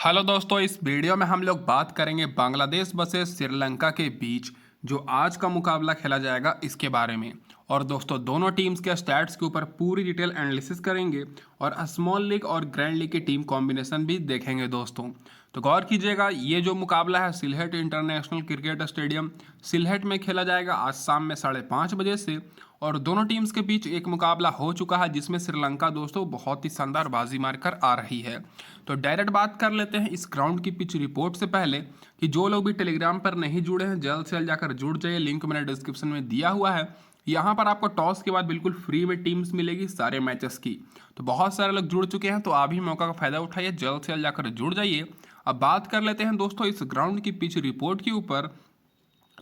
Hello दोस्तों, इस video में हम लोग बात करेंगे बांग्लादेश वर्सेस श्रीलंका के बीच जो आज का मुकाबला खेला जाएगा इसके बारे में। और दोस्तों दोनों टीम्स के स्टैट्स के ऊपर पूरी डिटेल एनालिसिस करेंगे और स्मॉल लीग और ग्रैंड लीग की टीम कॉम्बिनेशन भी देखेंगे दोस्तों। तो गौर कीजिएगा, ये जो मुकाबला है Sylhet international cricket stadium Sylhet में खेला जाएगा आज शाम में 5:30 बजे से। और दोनों टीम्स के बीच एक मुकाबला हो चुका है जिसमें श्रीलंका दोस्तों बहुत ही शानदार बाजी मारकर आ रही है। तो डायरेक्ट बात कर लेते हैं इस ग्राउंड की पिच रिपोर्ट से पहले कि जो लोग भी टेलीग्राम पर नहीं जुड़े हैं जल्द से जल्द जाकर जुड़ जाइए, लिंक मैंने डिस्क्रिप्शन में दिया हुआ है। यहाँ पर आपको टॉस के बाद बिल्कुल फ्री में टीम्स मिलेगी सारे मैचेस की। तो बहुत सारे लोग जुड़ चुके हैं, तो आप भी मौका का फायदा उठाइए, जल्द से जल्द जाकर जुड़ जाइए। अब बात कर लेते हैं दोस्तों इस ग्राउंड की पिच रिपोर्ट के ऊपर।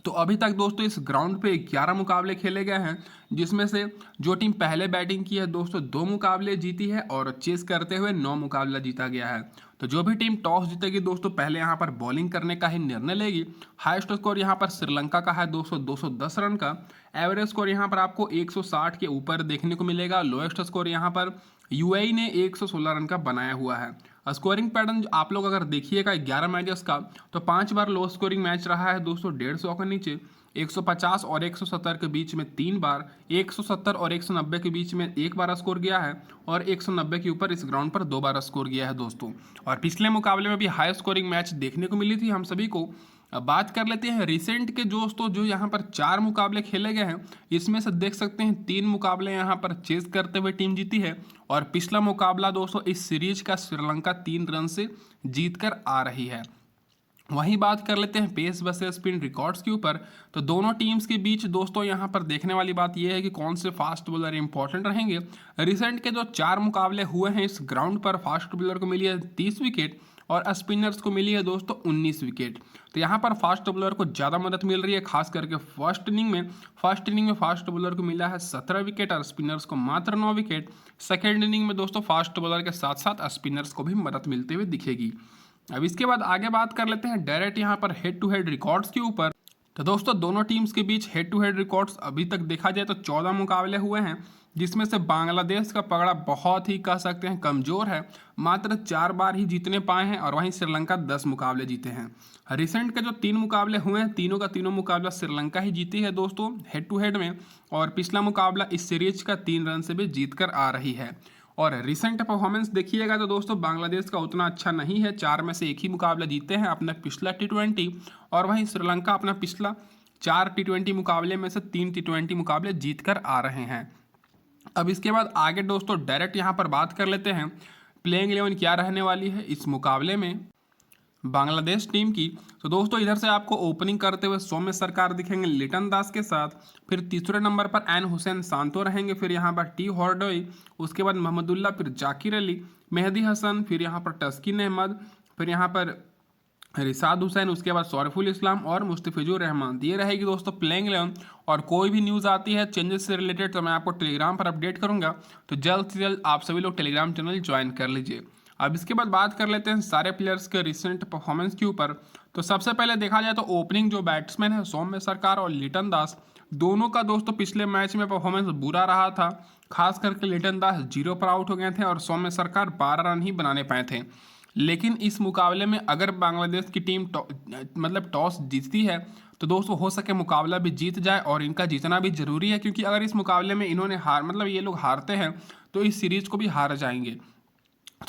तो अभी तक दोस्तों इस ग्राउंड पे 11 मुकाबले खेले गए हैं, जिसमें से जो टीम पहले बैटिंग की है दोस्तों 2 मुकाबले जीती है और चेस करते हुए 9 मुकाबला जीता गया है। तो जो भी टीम टॉस जीतेगी दोस्तों पहले यहाँ पर बॉलिंग करने का ही निर्णय लेगी। हाईएस्ट स्कोर यहाँ पर श्रीलंका का है 210 रन का। एवरेज स्कोर यहाँ पर आपको 160 के ऊपर देखने को मिलेगा। लोएस्ट स्कोर यहाँ पर यूएई ने 116 रन का बनाया हुआ है। स्कोरिंग पैटर्न आप लोग अगर देखिएगा 11 मैचेस का, तो 5 बार लो स्कोरिंग मैच रहा है दोस्तों 150 के नीचे, 150 और 170 के बीच में 3 बार, 170 और 190 के बीच में 1 बार स्कोर गया है और 190 के ऊपर इस ग्राउंड पर 2 बार स्कोर गया है दोस्तों। और पिछले मुकाबले में भी हाई स्कोरिंग मैच देखने को मिली थी हम सभी को। अब बात कर लेते हैं रिसेंट के दोस्तों, जो यहाँ पर 4 मुकाबले खेले गए हैं इसमें से देख सकते हैं 3 मुकाबले यहाँ पर चेस करते हुए टीम जीती है। और पिछला मुकाबला दोस्तों इस सीरीज का श्रीलंका 3 रन से जीत कर आ रही है। वहीं बात कर लेते हैं पेस वर्सेस स्पिन रिकॉर्ड्स के ऊपर। तो दोनों टीम्स के बीच दोस्तों यहाँ पर देखने वाली बात यह है कि कौन से फास्ट बॉलर इंपॉर्टेंट रहेंगे। रिसेंट के जो 4 मुकाबले हुए हैं इस ग्राउंड पर फास्ट बॉलर को मिली है 30 विकेट और स्पिनर्स को मिली है दोस्तों 19 विकेट। तो यहाँ पर फास्ट बॉलर को ज़्यादा मदद मिल रही है, खास करके फर्स्ट इनिंग में फास्ट बॉलर को मिला है 17 विकेट और स्पिनर्स को मात्र 9 विकेट। सेकेंड इनिंग में दोस्तों फास्ट बॉलर के साथ साथ स्पिनर्स को भी मदद मिलते हुए दिखेगी। अब इसके बाद आगे बात कर लेते हैं डायरेक्ट यहाँ पर हेड टू हेड रिकॉर्ड्स के ऊपर। तो दोस्तों दोनों टीम्स के बीच हेड टू हेड रिकॉर्ड्स अभी तक देखा जाए तो 14 मुकाबले हुए हैं, जिसमें से बांग्लादेश का पकड़ा बहुत ही कह सकते हैं कमजोर है, मात्र 4 बार ही जीतने पाए हैं। और वहीं श्रीलंका 10 मुकाबले जीते हैं। रिसेंट के जो 3 मुकाबले हुए हैं तीनों का तीनों मुकाबला श्रीलंका ही जीती है दोस्तों हेड टू हेड में। और पिछला मुकाबला इस सीरीज का 3 रन से भी जीत कर आ रही है। और रिसेंट परफॉर्मेंस देखिएगा तो दोस्तों बांग्लादेश का उतना अच्छा नहीं है, 4 में से 1 ही मुकाबला जीते हैं अपना पिछला T20। और वहीं श्रीलंका अपना पिछला 4 T20 मुकाबले में से 3 T20 मुकाबले जीत कर आ रहे हैं। अब इसके बाद आगे दोस्तों डायरेक्ट यहाँ पर बात कर लेते हैं प्लेइंग 11 क्या रहने वाली है इस मुकाबले में बांग्लादेश टीम की। तो दोस्तों इधर से आपको ओपनिंग करते हुए सौम्य सरकार दिखेंगे लिटन दास के साथ, फिर तीसरे नंबर पर एन हुसैन सांतो रहेंगे, फिर यहाँ पर टी हॉर्डोई, उसके बाद मोहम्मदुल्ला, फिर जाकिर अली, मेहदी हसन, फिर यहाँ पर तस्किन अहमद, फिर यहाँ पर रिसाद हुसैन, उसके बाद शौरफुल इस्लाम और मुस्तफिजुर रहमान। ये रहेगी दोस्तों प्लेइंग 11। और कोई भी न्यूज़ आती है चेंजेस से रिलेटेड तो मैं आपको टेलीग्राम पर अपडेट करूंगा, तो जल्द से जल्द आप सभी लोग टेलीग्राम चैनल ज्वाइन कर लीजिए। अब इसके बाद बात कर लेते हैं सारे प्लेयर्स के रिसेंट परफॉर्मेंस के ऊपर। तो सबसे पहले देखा जाए तो ओपनिंग जो बैट्समैन है सौम्य सरकार और लिटन दास, दोनों का दोस्तों पिछले मैच में परफॉर्मेंस बुरा रहा था। खास करके लिटन दास 0 पर आउट हो गए थे और सौम्य सरकार 12 रन ही बनाने पाए थे। लेकिन इस मुकाबले में अगर बांग्लादेश की टीम टॉस जीतती है तो दोस्तों हो सके मुकाबला भी जीत जाए, और इनका जीतना भी जरूरी है, क्योंकि अगर इस मुकाबले में इन्होंने ये लोग हारते हैं तो इस सीरीज को भी हार जाएंगे।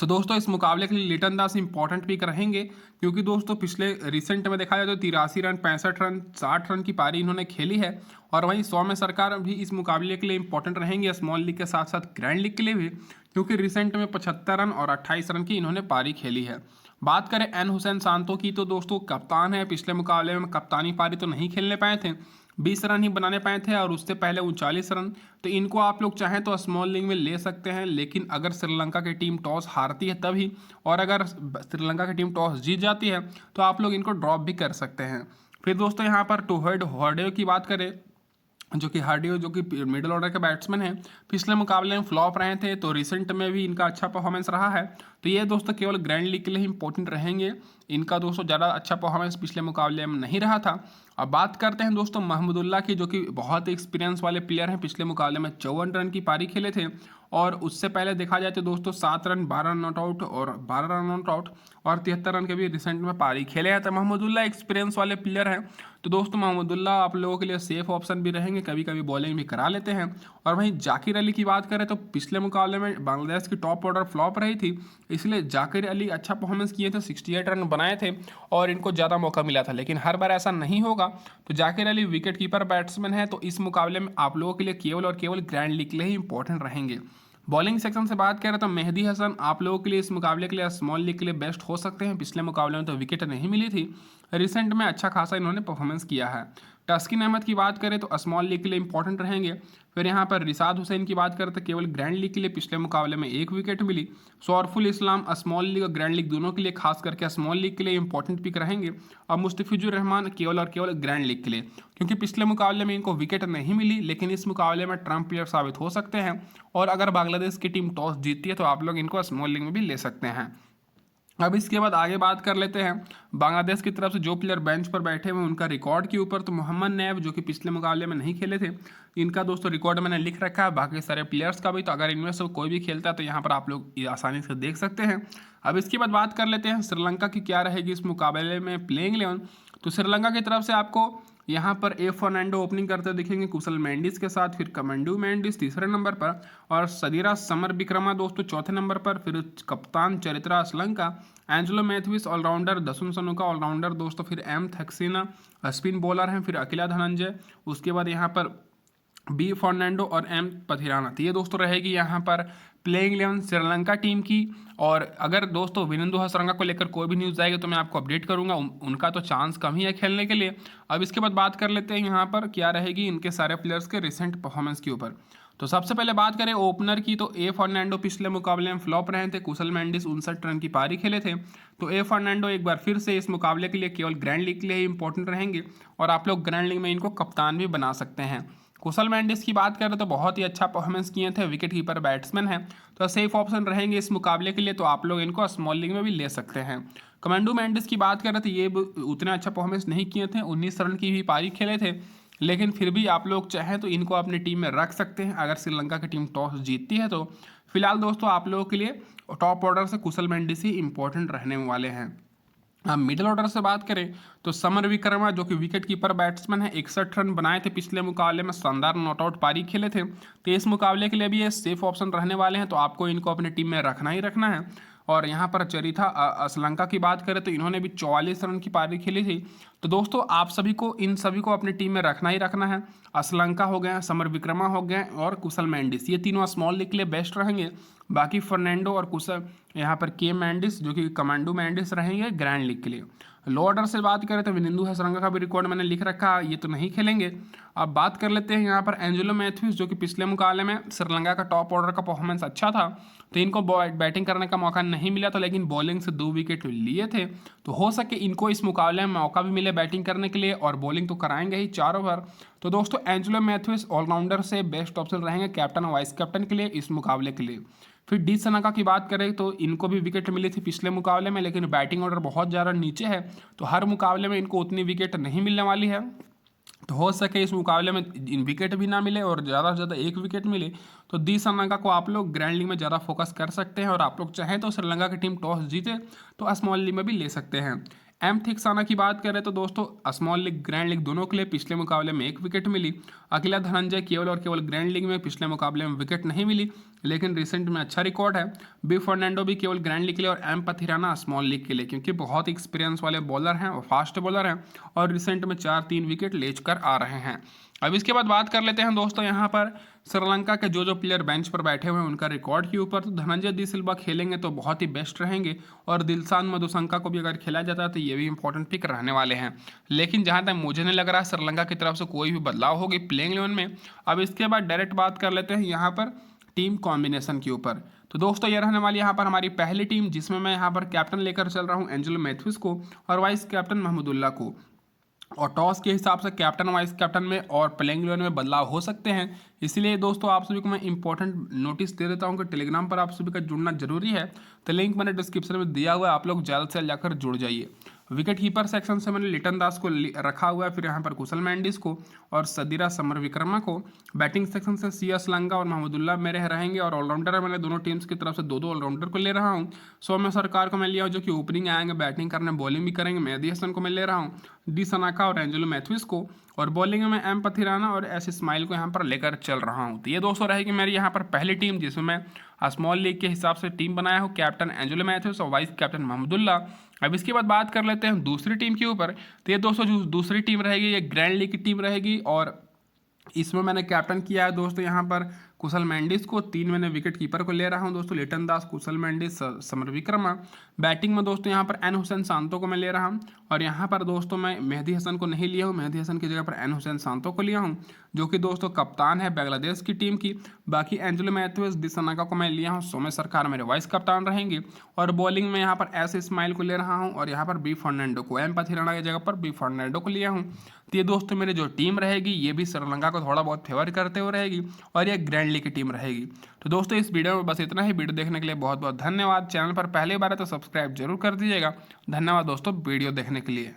तो दोस्तों इस मुकाबले के लिए लिटन दास इंपॉर्टेंट पिक रहेंगे, क्योंकि दोस्तों पिछले रिसेंट में देखा जाए तो 83 रन, 65 रन, 60 रन की पारी इन्होंने खेली है। और वहीं सौम्य सरकार भी इस मुकाबले के लिए इंपॉर्टेंट रहेंगे, स्मॉल लीग के साथ साथ ग्रैंड लीग के लिए भी, क्योंकि रिसेंट में 75 रन और 28 रन की इन्होंने पारी खेली है। बात करें एन हुसैन सांतो की, तो दोस्तों कप्तान है, पिछले मुकाबले में कप्तानी पारी तो नहीं खेलने पाए थे, 20 रन ही बनाने पाए थे और उससे पहले 39 रन। तो इनको आप लोग चाहें तो स्मॉल लीग में ले सकते हैं, लेकिन अगर श्रीलंका की टीम टॉस हारती है तभी, और अगर श्रीलंका की टीम टॉस जीत जाती है तो आप लोग इनको ड्रॉप भी कर सकते हैं। फिर दोस्तों यहाँ पर टोहेड हॉर्डे की बात करें, जो कि मिडिल ऑर्डर के बैट्समैन हैं, पिछले मुकाबले में फ्लॉप रहे थे, तो रिसेंट में भी इनका अच्छा परफॉर्मेंस रहा है। तो ये दोस्तों केवल ग्रैंड लीग के लिए इंपॉर्टेंट रहेंगे। इनका दोस्तों ज़्यादा अच्छा परफॉर्मेंस पिछले मुकाबले में नहीं रहा था। अब बात करते हैं दोस्तों महमूदुल्लाह की, जो कि बहुत एक्सपीरियंस वाले प्लेयर हैं। पिछले मुकाबले में 54 रन की पारी खेले थे और उससे पहले देखा जाए तो दोस्तों 7 रन 12 रन नॉट आउट और 12 रन नॉट आउट और 73 रन के भी रिसेंट में पारी खेले हैं। तो महमूदुल्लाह एक्सपीरियंस वाले प्लेयर हैं। तो दोस्तों महमूदुल्लाह आप लोगों के लिए सेफ ऑप्शन भी रहेंगे, कभी कभी बॉलिंग भी करा लेते हैं। और वहीं जाकिर अली की बात करें तो पिछले मुकाबले में बांग्लादेश की टॉप ऑर्डर फ्लॉप रही थी, इसलिए जाकिर अली अच्छा परफॉर्मेंस किए थे, 68 रन बनाए थे और इनको ज़्यादा मौका मिला था। लेकिन हर बार ऐसा नहीं होगा। तो Zakir Ali wicket keeper batsman है, तो इस मुकाबले में आप लोगों के लिए केवल और केवल ग्रैंड लीग के लिए ही इंपॉर्टेंट रहेंगे। बॉलिंग सेक्शन से बात करें तो मेहदी हसन आप लोगों के लिए इस मुकाबले के लिए स्मॉल लीग के लिए बेस्ट हो सकते हैं। पिछले मुकाबले में तो विकेट नहीं मिली थी, रिसेंट में अच्छा खासा इन्होंने परफॉर्मेंस किया है। तस्किन अहमद की बात करें तो स्मॉल लीग के लिए इंपॉर्टेंट रहेंगे। फिर यहाँ पर रिसाद हुसैन की बात करें तो केवल ग्रैंड लीग के लिए पिछले मुकाबले में 1 विकेट मिली। सौरफुल इस्लाम स्मॉल लीग और ग्रैंड लीग दोनों के लिए, खास करके स्मॉल लीग के लिए इंपॉर्टेंट पिक रहेंगे। और मुस्तफिजुर रहमान केवल और केवल ग्रैंड लीग के लिए, क्योंकि पिछले मुकाबले में इनको विकेट नहीं मिली, लेकिन इस मुकाबले में ट्रम्प प्लेयर साबित हो सकते हैं। और अगर बांग्लादेश की टीम टॉस जीतती है तो आप लोग इनको स्मॉल लीग में भी ले सकते हैं। अब इसके बाद आगे बात कर लेते हैं बांग्लादेश की तरफ से जो प्लेयर बेंच पर बैठे हुए हैं उनका रिकॉर्ड के ऊपर। तो मोहम्मद नैब जो कि पिछले मुकाबले में नहीं खेले थे, इनका दोस्तों रिकॉर्ड मैंने लिख रखा है, बाकी सारे प्लेयर्स का भी। तो अगर इनमें से कोई भी खेलता है तो यहाँ पर आप लोग आसानी से देख सकते हैं। अब इसके बाद बात कर लेते हैं श्रीलंका की क्या रहेगी इस मुकाबले में प्लेइंग 11। तो श्रीलंका की तरफ से आपको यहाँ पर ए फर्नांडो ओपनिंग करते दिखेंगे कुशल मेंडिस के साथ, फिर कमेंडू मेंडिस तीसरे नंबर पर और सदीरा समर विक्रमा दोस्तों चौथे नंबर पर, फिर कप्तान चरित्रा असलंका, एंजेलो मैथ्यूस ऑलराउंडर, दसुन सनुका ऑलराउंडर दोस्तों, फिर एम थक्सीना स्पिन बॉलर हैं, फिर अकिला धनंजय, उसके बाद यहाँ पर बी फर्नांडो और एम पथिराना। तो ये दोस्तों रहेगी यहाँ पर प्लेइंग 11 श्रीलंका टीम की। और अगर दोस्तों विनिंदु हसरंगा को लेकर कोई भी न्यूज़ आएगी तो मैं आपको अपडेट करूंगा। उनका तो चांस कम ही है खेलने के लिए। अब इसके बाद बात कर लेते हैं यहाँ पर क्या रहेगी इनके सारे प्लेयर्स के रिसेंट परफॉर्मेंस के ऊपर। तो सबसे पहले बात करें ओपनर की, तो ए फर्नांडो पिछले मुकाबले में फ्लॉप रहे थे। कुशल मेंडिस 59 रन की पारी खेले थे। तो ए फर्नांडो एक बार फिर से इस मुकाबले के लिए केवल ग्रैंड लीग के लिए ही इंपॉर्टेंट रहेंगे और आप लोग ग्रैंड लीग में इनको कप्तान भी बना सकते हैं। कुशल मेंडिस की बात करें तो बहुत ही अच्छा परफॉर्मेंस किए थे, विकेट कीपर बैट्समैन है, तो सेफ ऑप्शन रहेंगे इस मुकाबले के लिए। तो आप लोग इनको स्मॉल लीग में भी ले सकते हैं। कमेंडू मेंडिस की बात करें तो ये उतना अच्छा परफॉर्मेंस नहीं किए थे, 19 रन की भी पारी खेले थे, लेकिन फिर भी आप लोग चाहें तो इनको अपनी टीम में रख सकते हैं अगर श्रीलंका की टीम टॉस जीतती है। तो फिलहाल दोस्तों आप लोगों के लिए टॉप ऑर्डर से कुशल मेंडिस ही इंपॉर्टेंट रहने वाले हैं। अब मिडिल ऑर्डर से बात करें तो समर विक्रमा जो कि विकेट कीपर बैट्समैन है, 61 रन बनाए थे पिछले मुकाबले में, शानदार नॉट आउट पारी खेले थे। तो इस मुकाबले के लिए भी ये सेफ ऑप्शन रहने वाले हैं, तो आपको इनको अपनी टीम में रखना ही रखना है। और यहाँ पर चरिथा असलंका की बात करें तो इन्होंने भी 44 रन की पारी खेली थी। तो दोस्तों आप सभी को इन सभी को अपनी टीम में रखना ही रखना है। असलंका हो गए, समर विक्रमा हो गए और कुशल मेंडिस, ये तीनों स्मॉल लीग के लिए बेस्ट रहेंगे। बाकी फर्नांडो और कुशल यहाँ पर के मेंडिस जो कि कमांडो मेंडिस रहेंगे ग्रैंड लीग के लिए। लो ऑर्डर से बात करें तो विनिंदु हसरंगा का भी रिकॉर्ड मैंने लिख रखा, ये तो नहीं खेलेंगे। अब बात कर लेते हैं यहाँ पर एंजेलो मैथ्यूस जो कि पिछले मुकाबले में श्रीलंका का टॉप ऑर्डर का परफॉर्मेंस अच्छा था, तो इनको बैटिंग करने का मौका नहीं मिला था, लेकिन बॉलिंग से 2 विकेट लिए थे। तो हो सके इनको इस मुकाबले में मौका भी मिले बैटिंग करने के लिए, और बॉलिंग तो कराएंगे ही 4 ओवर। तो दोस्तों एंजेलो मैथ्यूस ऑलराउंडर से बेस्ट ऑप्शन रहेंगे कैप्टन और वाइस कैप्टन के लिए इस मुकाबले के लिए। फिर डी सनाका की बात करें तो इनको भी विकेट मिली थी पिछले मुकाबले में, लेकिन बैटिंग ऑर्डर बहुत ज़्यादा नीचे है, तो हर मुकाबले में इनको उतनी विकेट नहीं मिलने वाली है। तो हो सके इस मुकाबले में इन विकेट भी ना मिले और ज़्यादा से ज़्यादा 1 विकेट मिले, तो दी सनाका को आप लोग ग्रैंड लीग में ज़्यादा फोकस कर सकते हैं। और आप लोग चाहें तो श्रीलंका की टीम टॉस जीते तो स्मॉल लीग में भी ले सकते हैं। एम थिक्साना की बात करें तो दोस्तों स्मॉल लीग ग्रैंड लीग दोनों के लिए पिछले मुकाबले में 1 विकेट मिली। अकिला धनंजय केवल और केवल ग्रैंड लीग में पिछले मुकाबले में विकेट नहीं मिली, लेकिन रिसेंट में अच्छा रिकॉर्ड है। बी फर्नांडो भी केवल ग्रैंड लीग के लिए और एम पथिराना स्मॉल लीग के लिए, क्योंकि बहुत एक्सपीरियंस वाले बॉलर हैं और फास्ट बॉलर हैं और रिसेंट में 4-3 विकेट ले कर आ रहे हैं। अब इसके बाद बात कर लेते हैं दोस्तों यहाँ पर श्रीलंका के जो प्लेयर बेंच पर बैठे हुए हैं उनका रिकॉर्ड के ऊपर। तो धनंजय डी सिल्वा खेलेंगे तो बहुत ही बेस्ट रहेंगे, और दिलशान मधुशंका को भी अगर खेला जाता है तो ये भी इंपॉर्टेंट पिक रहने वाले हैं। लेकिन जहाँ तक मुझे नहीं लग रहा है श्रीलंका की तरफ से कोई भी बदलाव होगी प्लेइंग 11 में। अब इसके बाद डायरेक्ट बात कर लेते हैं यहाँ पर टीम कॉम्बिनेशन के ऊपर। तो दोस्तों ये रहने वाली यहाँ पर हमारी पहली टीम, जिसमें मैं यहाँ पर कैप्टन लेकर चल रहा हूँ एंजेलो मैथ्यूस को और वाइस कैप्टन महमूदुल्लाह को। और टॉस के हिसाब से कैप्टन वाइस कैप्टन में और प्लेइंग 11 में बदलाव हो सकते हैं। इसलिए दोस्तों आप सभी को मैं इंपॉर्टेंट नोटिस दे देता हूं कि टेलीग्राम पर आप सभी का जुड़ना जरूरी है। तो लिंक मैंने डिस्क्रिप्शन में दिया हुआ है, आप लोग जल्द से जल्द जाकर जुड़ जाइए। विकेट कीपर सेक्शन से मैंने लिटन दास को रखा हुआ है, फिर यहाँ पर कुशल मेंडिस को और सदीरा समर विक्रमा को। बैटिंग सेक्शन से CS लंका और महमूदुल्लाह मेरे रहेंगे और ऑलराउंडर मैंने दोनों टीम्स की तरफ से दो ऑलराउंडर को ले रहा हूँ। सौम्य सरकार को मैं लिया हूँ जो कि ओपनिंग आएंगे, बैटिंग करने बॉलिंग भी करेंगे। मेहदी हसन को मैं ले रहा हूँ, डी सनाका और एंजेलो मैथ्यूज को, और बॉलिंग में एम पथिराना और एस इस्माइल को यहाँ पर लेकर चल रहा हूँ। तो ये दोस्तों रहेगी मेरी यहाँ पर पहली टीम, जिसमें मैं स्मॉल लीग के हिसाब से टीम बनाया हूँ। कैप्टन एंजेलो मैथ्यूज और वाइस कैप्टन महमूदुल्लाह। अब इसके बाद बात कर लेते हैं दूसरी टीम के ऊपर। तो ये दोस्तों जो दूसरी टीम रहेगी ये ग्रैंड लीग की टीम रहेगी और इसमें मैंने कैप्टन किया है दोस्तों यहाँ पर कुशल मेंडिस को। 3 मैंने विकेट कीपर को ले रहा हूँ दोस्तों, लिटन दास, कुशल मेंडिस, समर विक्रमा। बैटिंग में दोस्तों यहाँ पर एन हुसैन सांतो को मैं ले रहा हूँ और यहाँ पर दोस्तों मैं मेहदी हसन को नहीं लिया हूँ, मेहदी हसन की जगह पर एन हुसैन सांतो को लिया हूँ जो कि दोस्तों कप्तान है बांग्लादेश की टीम की। बाकी एंजेलो मैथ्यूज, दिसनाका को मैं लिया हूँ, सौम्य सरकार मेरे वाइस कप्तान रहेंगे और बॉलिंग में यहाँ पर एस इस्माइल को ले रहा हूँ और यहाँ पर बी फर्नांडो को, एम पथिराना की जगह पर बी फर्नांडो को लिया हूँ। तो ये दोस्तों मेरी जो टीम रहेगी ये भी श्रीलंका को थोड़ा बहुत फेवर करते हुए रहेगी और ये ग्रैंड लीग की टीम रहेगी। तो दोस्तों इस वीडियो में बस इतना ही। वीडियो देखने के लिए बहुत बहुत धन्यवाद। चैनल पर पहली बार है तो सब्सक्राइब जरूर कर दीजिएगा। धन्यवाद दोस्तों वीडियो देखने के लिए।